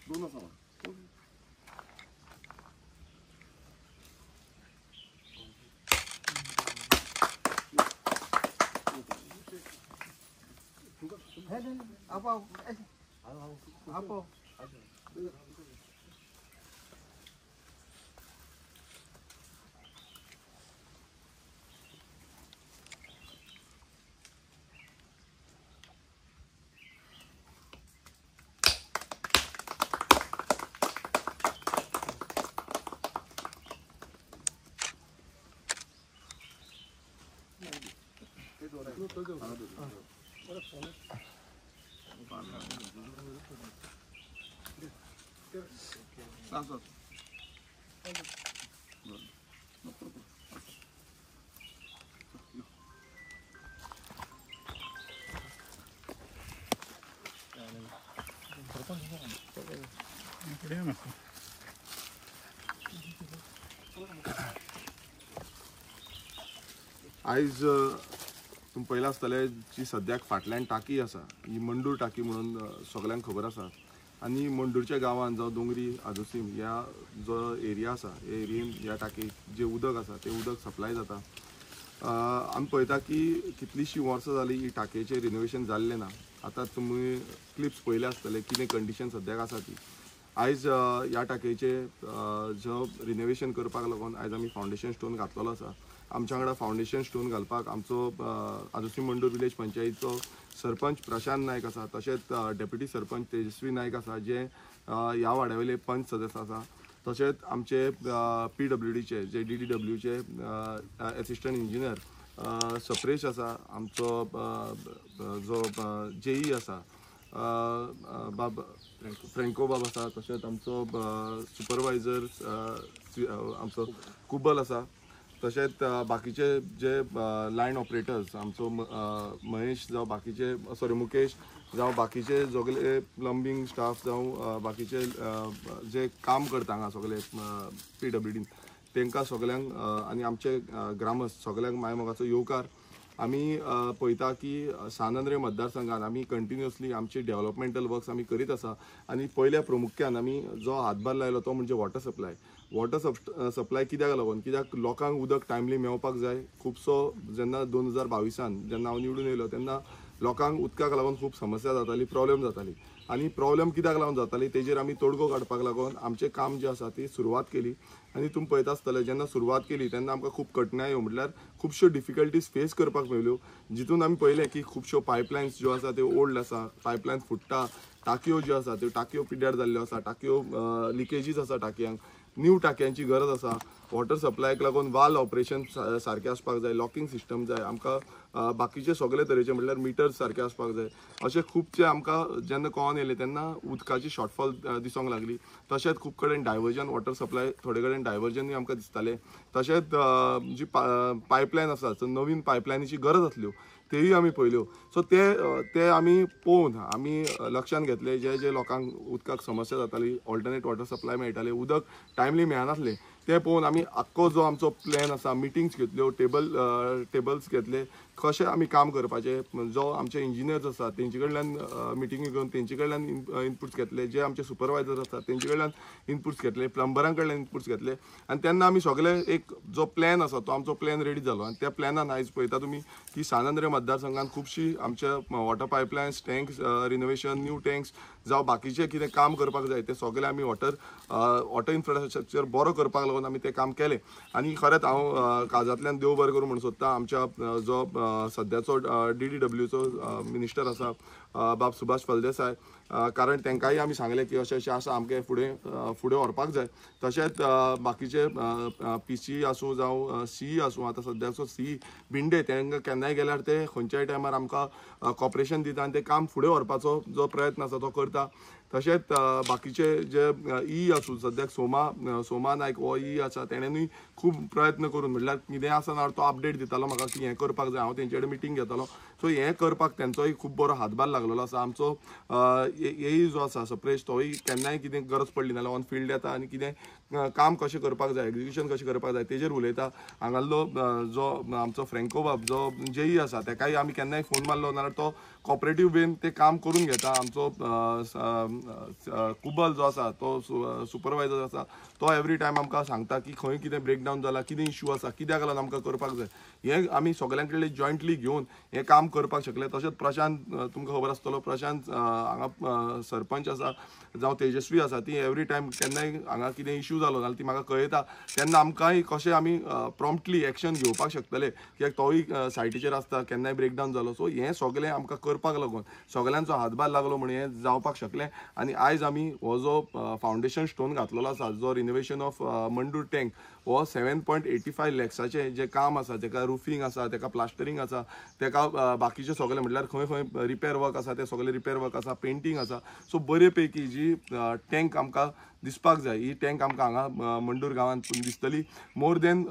दोनों समान apa आयज तुम पळयला आसतले जी सद्याक फाटल्यान टाकी आसा ही मंडूर टाकी म्हणून सगळ्यांक खबर आसा आनी मंडूरच्या गांवांत जो दोंगरी आजोसीम ह्या जो एरिया आसा हे एरियेन ह्या टाकीक जे उदक आसा ते उदक सप्लाय जाता। आमी पळयता की कितलीशीं वर्सां जालीं ही टाकयेचें रिनोवेशन जाल्लें ना। आतां तुमी क्लिप्स पळयले आसतले कितें कंडिशन सद्याक आसा ती। आयज ह्या टाकयेचे जो रिनोवेशन करपाक लागून आयज आमी फावंडेशन स्टोन घातलेलो आसा। आमच्या वांगडा फावंडेशन स्टोन घालपाक आमचो आजोसीम मंडूर विलेज पंचायतीचो सरपंच प्रशांत नायक आसा, तशेंच डेप्युटी सरपंच तेजस्वी नायक आसा जे ह्या वाड्यावयले पंच सदस्य आसा, तशेंच आमचे PWDचे जे DDWचे असिस्टंट इंजिनियर सप्रेश आसा आमचो जो जेई आसा बाब फ्रँको बाब आसा, तशेंच आमचो सुपरवायझर आमचो कुबल आसा, तशेंच बाकीचे जे लायन ऑपरेटर्स आमचो महेश जावं बाकीचे मुकेश जावं बाकीचे सगळे प्लंबिंग स्टाफ जावं बाकीचे जे काम करता हांगा सगळे PWDन तांकां सगल्यांक आनी आमचे ग्रामस्थ सगल्यांक मायमोगाचो येवकार. आमी पळयता की सानंद्रे मतदारसंघात आमी कंटिन्युअसली आमची डेव्हलपमेंटल वर्क्स आमी करीत आसा आनी पयल्या प्रामुख्यान आमी जो हातभार लायलो तो म्हणजे वॉटर सप्लाय कित्याक लागून, कित्याक लोकांक उदक टायमली मेळपाक जाय. खुबसो जेन्ना 2022 जेन्ना हांव निवडून येयलो तेन्ना लोकांक उदकाक लागून खूब समस्या जाताली, प्रॉब्लेम जाताली आनी प्रॉब्लेम कित्याक लागून जाताली तेजेर आमी तोडगो काडपाक लागून आमचें काम जें आसा ती सुरवात केली. आनी तुमी पळयता आसतले जेन्ना सुरवात केली तेन्ना आमकां खूब कठिनायो म्हटल्यार खुबश्यो डिफिकल्टीज फेस करपाक मेळ्ळ्यो. जितून आमी पळयलें की खुबश्यो पायपलायन्स ज्यो आसा त्यो ओल्ड आसा, पायपलायन्स फुट्टा, टाकयो ज्यो आसा त्यो टाकयो पिड्ड्यार जाल्ल्यो आसा, टाकयो लिकेजीस आसा टाकयांक, न्यू टाकयांची गरज आसा. वॉटर सप्लायक लागून वाल ऑपरेशन सारकें आसपाक जाय, लॉकिंग सिस्टम जाय आमकां, बाकीचे सगळे तरेचे म्हटल्यार मिटर्स सारके आसपाक जाय. अशें खुबशे आमकां जेन्ना कळोन येयलें तेन्ना उदकाची शॉर्टफॉल दिसोंक लागली. तशेंच खूब कडेन डायवर्जन वॉटर सप्लाय थोडे कडेन डायवर्जनूय आमकां दिसतालें. तशेंच जी पायपलायन आसा नवीन पायपलायनीची गरज आसल्यो तेय आमी पळयल्यो. सो ते आमी पळोवन आमी लक्षांत घेतले जे लोकांक उदकाक समस्या जाताली, ऑल्टरनेट वॉटर सप्लाय मेळटाले, उदक टायमली मेळनासलें ते पळोवन आमी आख्खो जो आमचो प्लॅन आसा मिटिंग्स घेतल्यो, टेबल्स घेतले, कशें आमी काम करपाचें. जो आमचे इंजिनियर्स आसा तेंचे कडल्यान मिटिंगी घेवन तेंचे कडल्यान इनपुट्स घेतले, जे आमचे सुपरवायझर आसा तेंचे कडल्यान इनपुट्स घेतले, प्लंबरां कडल्यान इनपुट्स घेतले आनी तेन्ना आमी सगळे एक जो प्लॅन आसा तो आमचो प्लॅन रेडी जालो. आनी त्या प्लॅनान आयज पळयता तुमी की सानंद्रे मतदारसंघात खुबशी आमच्या water pipelines, tanks renovation, new tanks जावं बाकीचें कितें काम करपाक जाय ते सगळे आमी वॉटर इन्फ्रास्ट्रक्चर बरो करपाक लागून आमी तें काम केलें. आनी खरेंच हांव काळजांतल्यान देव बरें करूं म्हणून सोदतां आमच्या जो सद्याचो DDWचो मिनिस्टर आसा बाब सुभाष फळदेसाय, कारण तांकांय आमी सांगलें की अशें आसा आमगे फुडें व्हरपाक जाय. तशेंच बाकीचे PC आसूं जावं CE आसूं, आतां सद्याचो CE बिंडे तांकां केन्नाय गेल्यार ते खंयच्याय टायमार आमकां कॉपरेशन दिता आनी तें काम फुडें व्हरपाचो जो प्रयत्न आसा तो करता. तशेंच बाकीचे जे ई आसूं सद्याक सोमा नायक हो ई आसा तेणेनूय खूब प्रयत्न करून म्हटल्यार कितें आसा तो अपडेट दितालो म्हाका की हें करपाक जाय, हांव तेंचे कडेन मिटींग घेतालो. सो हें करपाक तेंचोय खूब बरो हातभार लागलेलो आसा. आमचो येई जो आसा सप्रेश तोय केन्नाय कितें गरज पडली नाल्यार ऑन फील्ड येता आनी कितें काम कशें करपाक जाय, एग्जिक्युशन कशें करपाक जाय तेजेर उलयता. हांगालो जो आमचो फ्रँको बाब जो जेई आसा तेकाय आमी केन्नाय फोन मारलो नाल्यार तो कॉपरेटीव वेन ते काम करून घेता. आमचो कुबल जो आसा तो सुपरवायझर आसा तो एवरी टायम आमकां सांगता की खंय कितें ब्रेकडावन जाला, कितें इश्यू आसा, कित्याक लागून आमकां करपाक जाय. हें आमी सगळ्यां कडल्यान जॉयंटली घेवन हें काम करपाक शकले. तशेंच प्रशांत तुमकां खबर आसतलो, प्रशांत हांगा सरपंच आसा जावं तेजस्वी आसा, ती एवरी टायम केन्नाय हांगा कितें इश्यू जालो जाल्यार ती म्हाका कळयता. तेन्ना आमकांय कशें आमी प्रॉम्प्टली एक्शन घेवपाक शकतले, कित्याक तोय सायटीचेर आसता केन्नाय ब्रेकडावन जालो. सो हें सगळें आमकां करपाक लागून सगळ्यांचो हातभार लागलो म्हणून हें जावपाक शकलें. आनी आयज आमी हो जो फावंडेशन स्टोन घातलेलो आसा जो रिनोवेशन ऑफ मंडूर टँक हो 7.85 लॅक्साचें जें काम आसा, तेका रुफींग आसा, तेका प्लास्टरींग आसा, तेका बाकीचे सगळे म्हटल्यार खंय रिपेर वर्क आसा ते सगळे रिपेर वर्क आसा, पेंटींग आसा. सो बरे पैकी जी टँक आमकां दिसपाक जाय ही टँक आमकां हांगा मंडूर गांवांत दिसतली. मोर देन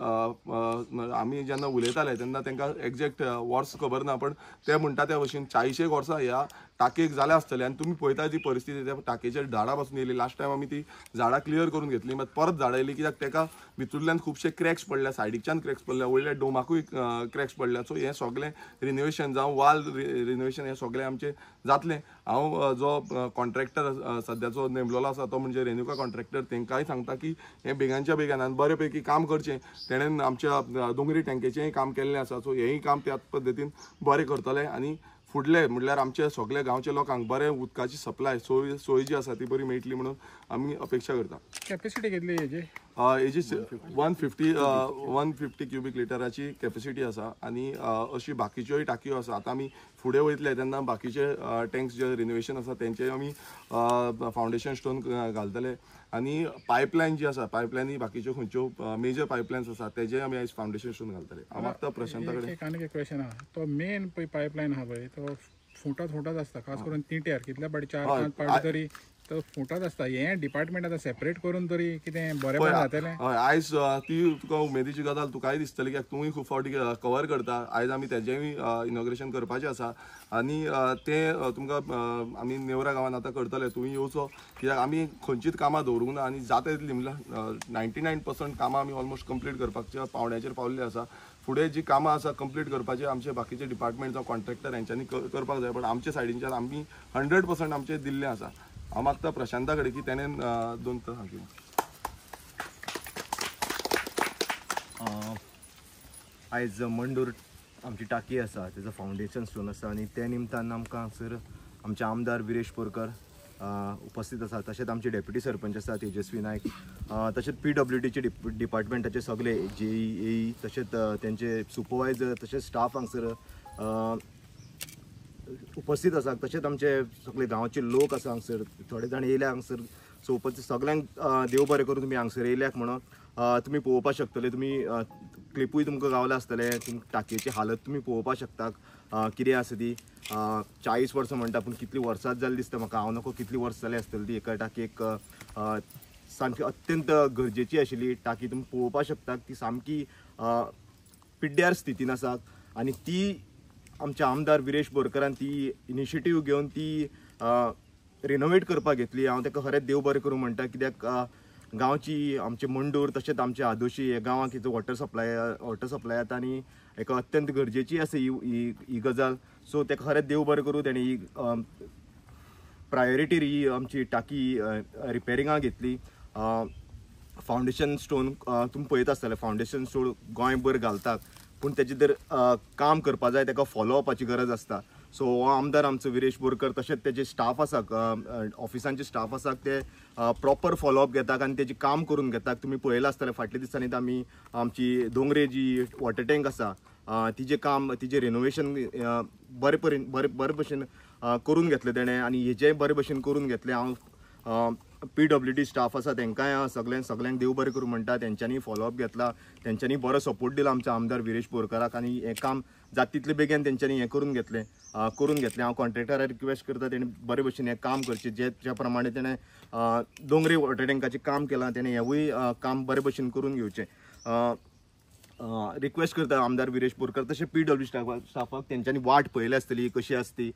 आमी जेन्ना उलयताले तेन्ना तांकां एग्जॅक्ट वर्स खबर ना, पण ते म्हणटा त्या भशेन 40 वर्सां ह्या टाकयेक जाले आसतले. आनी तुमी पळयता जी परिस्थिती त्या टाकयेचेर झाडां पासून येयली. लास्ट टायम आमी ती झाडां क्लियर करून घेतली, मात परत झाडां येयली कित्याक तेका भितूरल्यान खुबशे क्रॅक्स पडल्या, सायडीच्यान क्रॅक्स पडल्या, वयल्या डोमाकूय क्रॅक्स पडल्या. सो हें सगळें रिनोवेशन जावं वाल रिनोवेशन हें सगळें आमचें जातलें. हांव जो कॉन्ट्रॅक्टर सद्याचो नेमलेलो आसा तो म्हणजे रेणुका कॉन्ट्रॅक्टर, तांकांय सांगता की हें बेगांच्या बेगान आनी बरे पैकी काम करचें. तेणेन आमच्या दोंगरी टँकेचेंय काम केल्लें आसा. सो हेंय काम त्याच पद्दतीन बरें करतले आनी फुडले म्हटल्यार आमचे सगळे गांवच्या लोकांक बरें उदकाची सप्लाय सोय जी आसा ती बरी मेळटली म्हणून आमी अपेक्षा करता. कॅपॅसिटी कितली हेजी? हेजी 150 क्युबिक लिटराची कॅपॅसिटी आसा आनी अशी बाकीच्योय टाकयो आसा. आतां आमी फुडें वयतले तेन्ना बाकीचे टँक्स जे रिनोवेशन आसा तेंचे आमी फावंडेशन स्टोन घालतले आनी पायपलायन जी आसा पायपलायनी बाकीच्यो खंयच्यो मेजर पायपलायन्स आसा तेजे आमी आयज फावंडेशन स्टोन घालतले. हांव मागता प्रशांता कडेन आनीक एक क्वेश्चन आहा. तो मेन पळय पायपलायन आहा पळय तो फुटत आसता खास करून तिट्यार कितल्या पाटी 4-5 पाटी तरी तो फुटत आसता. हे डिपार्टमेंट आतां सेपरेट करून तरी कितें बरें जातलें. हय आयज ती तुका उमेदीची गजाल तुकाय दिसतली कित्याक तुवूय खूब फावटी कवर करता. आयज आमी तेजेंय इनॉग्रेशन करपाचें आसा आनी तें तुमकां आमी नेवरा गांवांत आतां करतले. तुवें येवचो कित्याक आमी खंयचीच कामां दवरूंक ना आनी जाता तितली म्हणल्यार 99% कामां आमी ऑलमोस्ट कंप्लीट करपाच्या पावण्याचेर पावल्ले आसा. फुडें जी कामां आसा कंप्लीट करपाचे आमचे बाकीचे डिपार्टमेंट जावं कॉन्ट्रॅक्टर हेंच्यांनी करपाक जाय. बट आमचे सायडींच्यान आमी 100% आमचें दिल्लें आसा. हांव मागता प्रशांता कडेन की तेणें दोन सांगलें. आयज मंडूर आमची टाकी आसा तेजो फावंडेशन स्टोन आसा आनी त्या निमतान आमकां हांगसर आमचे आमदार विरेश बोरकर उपस्थित आसा. तशेंच आमचे डेप्युटी सरपंच आसा तेजस्वी नायक, तशेंच PWDचे डिपार्टमेंटाचे सगळे JE तशेंच तेंचे सुपरवायझर तशेंच स्टाफ हांगसर उपस्थित आसा. तशेंच आमचे सगळे गांवचे लोक आसा हांगसर थोडे जाण येयल्या हांगसर. सो उपस्थित सगळ्यांक देव बरें करून तुमी हांगसर येयल्याक म्हणून तुमी पळोवपाक शकतले. तुमी क्लिपूय तुमकां गावले आसतले. टाकयेची हालत तुमी पळोवपाक शकता कितें आसा ती. 40 वर्सां म्हणटा पूण कितलीं वर्सां जाली दिसता म्हाका. हांव नको कितलीं वर्सां जाली आसतली ती एका टाकयेक सामकी अत्यंत गरजेची आशिल्ली टाकी. तुमी पळोवपाक शकता ती सामकी पिड्ड्यार स्थितीन आसा आनी ती आमच्या आमदार विरेश बोरकरान ती इनिशिएटीव घेवन ती रिनोवेट करपाक घेतली. हांव ताका खरेंच देव बरें करूं म्हणटा कित्याक गांवची आमचे मंडूर तशेंच आमचे आदोशी हे गांवांक हिचो वॉटर सप्लाय येता आनी एक अत्यंत गरजेची आसा ही गजाल. सो ताका खरेंच देव बरें करूं ताणें ही प्रायोरिटी ही आमची टाकी रिपेरिंगाक घेतली. फावंडेशन स्टोन तुमी पळयता आसतले फावंडेशन स्टोन गोंयभर घालतात पूण तेजे जर काम करपा जाय ताका फॉलोअपाची गरज आसता. सो हो आमदार आमचो विरेश बोरकर तशेंच तेजे स्टाफ आसा ऑफिसांचे स्टाफ आसा ते प्रॉपर फॉलोअप घेतात आनी तेजें काम करून घेतात. तुमी पळयलां आसतलें फाटल्या दिसांनी आमी आमची दोंगरे जी वॉटर टँक आसा तिजें काम तिजें रिनोवेशन बरे भशेन करून घेतलें तेणें आनी हेजेंय बरे भशेन करून घेतलें. हांव PWD स्टाफ आसा तांकांय सगळ्यांक देव बरें करूं म्हणटा. तेंच्यांनी फॉलोअप घेतला, तेंच्यांनी बरो सपोर्ट दिला आमच्या आमदार विरेश बोरकाराक आनी हें काम जाता तितले बेगीन तेंच्यांनी हें करून घेतलें. हांव कॉन्ट्रॅक्टराक रिक्वेस्ट करता तेणें बरे भशेन हें काम करचें. ज्या प्रमाणे तेणें दोंगरे वॉटर टँकाचें काम केलां तेणें हेंवूय काम बरे भशेन करून घेवचें. रिक्वेस्ट करता आमदार विरेश बोरकर तशें PWD स्टाफाक तेंच्यांनी वाट पळयली आसतली कशी आसा ती.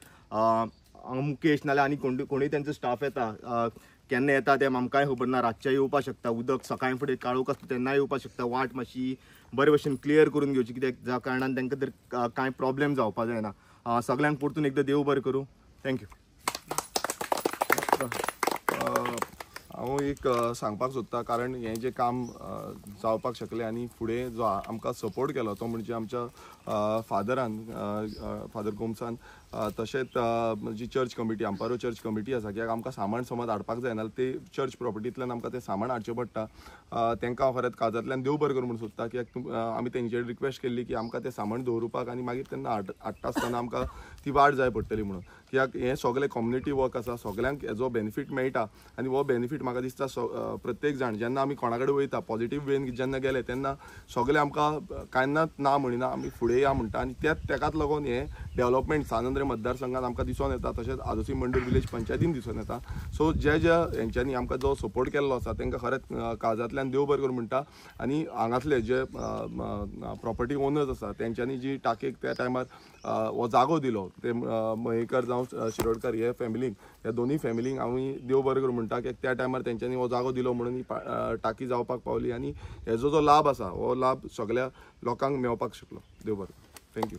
मुकेश नाल्यार आनी कोणूय तेंचो स्टाफ येता केन्ना येता तें आमकांय खबर ना. रातचे येवपाक शकता, उदक सकाळी फुडें काळोख आसता तेन्नाय येवपाक शकता. वाट मातशी बरे भशेन क्लियर करून घेवची कित्याक ज्या कारणान तांकां जर कांय प्रॉब्लेम जावपाक जायना. सगळ्यांक परतून एकदां देव बरें करूं. थँक्यू. हांव एक सांगपाक सोदता कारण हें जें काम जावपाक शकलें आनी फुडें जो आमकां सपोर्ट केलो तो म्हणजे आमच्या फादर गोमसान तशेंच जी चर्च कमिटी आंपारो चर्च कमिटी आसा कित्याक आमकां सामान समज हाडपाक जाय नाल्यार ते चर्च प्रॉपर्टींतल्यान आमकां तें सामान हाडचें पडटा. तांकां हांव खरेंच काळजांतल्यान देव बरें करूं म्हणून सोदता कित्याक आमी तेंचेर रिक्वेस्ट केल्ली की आमकां तें सामान दवरुपाक आनी मागीर तेन्ना हाडटा आसतना आमकां ती वाट जाय पडटली म्हणून. कित्याक हें सगळें कम्युनिटी वर्क आसा, सगळ्यांक हेजो बेनिफीट मेळटा आनी हो बेनिफीट म्हाका दिसता प्रत्येक जाण जेन्ना आमी कोणा कडेन वयता पॉझिटीव वेन जेन्ना गेले तेन्ना सगळे आमकां कांयनाच ना म्हणिना आमी फुडें या म्हणटा आनी तेकाच लागून हें डेव्हलपमेंट सानंद्रे मतदारसंघात आमकां दिसून येता तशेंच आदोसी मंडूर विलेज पंचायतीन दिसून येता. सो ज्या हेंच्यांनी आमकां जो सपोर्ट केल्लो आसा तांकां खरेंच काळजांतल्यान देव बरें करूं म्हणटा आनी हांगासले जे प्रॉपर्टी ओनर्स आसा तेंच्यांनी जी टाकयेक त्या टायमार हो जागो दिलो ते मयेकर जावं शिरोडकर हे फॅमिलीक ह्या दोनूय फॅमिलीक हांव देव बरें करूं म्हणटा की त्या टायमार तेंच्यांनी हो जागो दिलो म्हणून ही टाकी जावपाक पावली आनी हेजो जो लाभ आसा हो लाभ सगळ्या लोकांक मेळपाक शकलो. देव बरें. थँक्यू.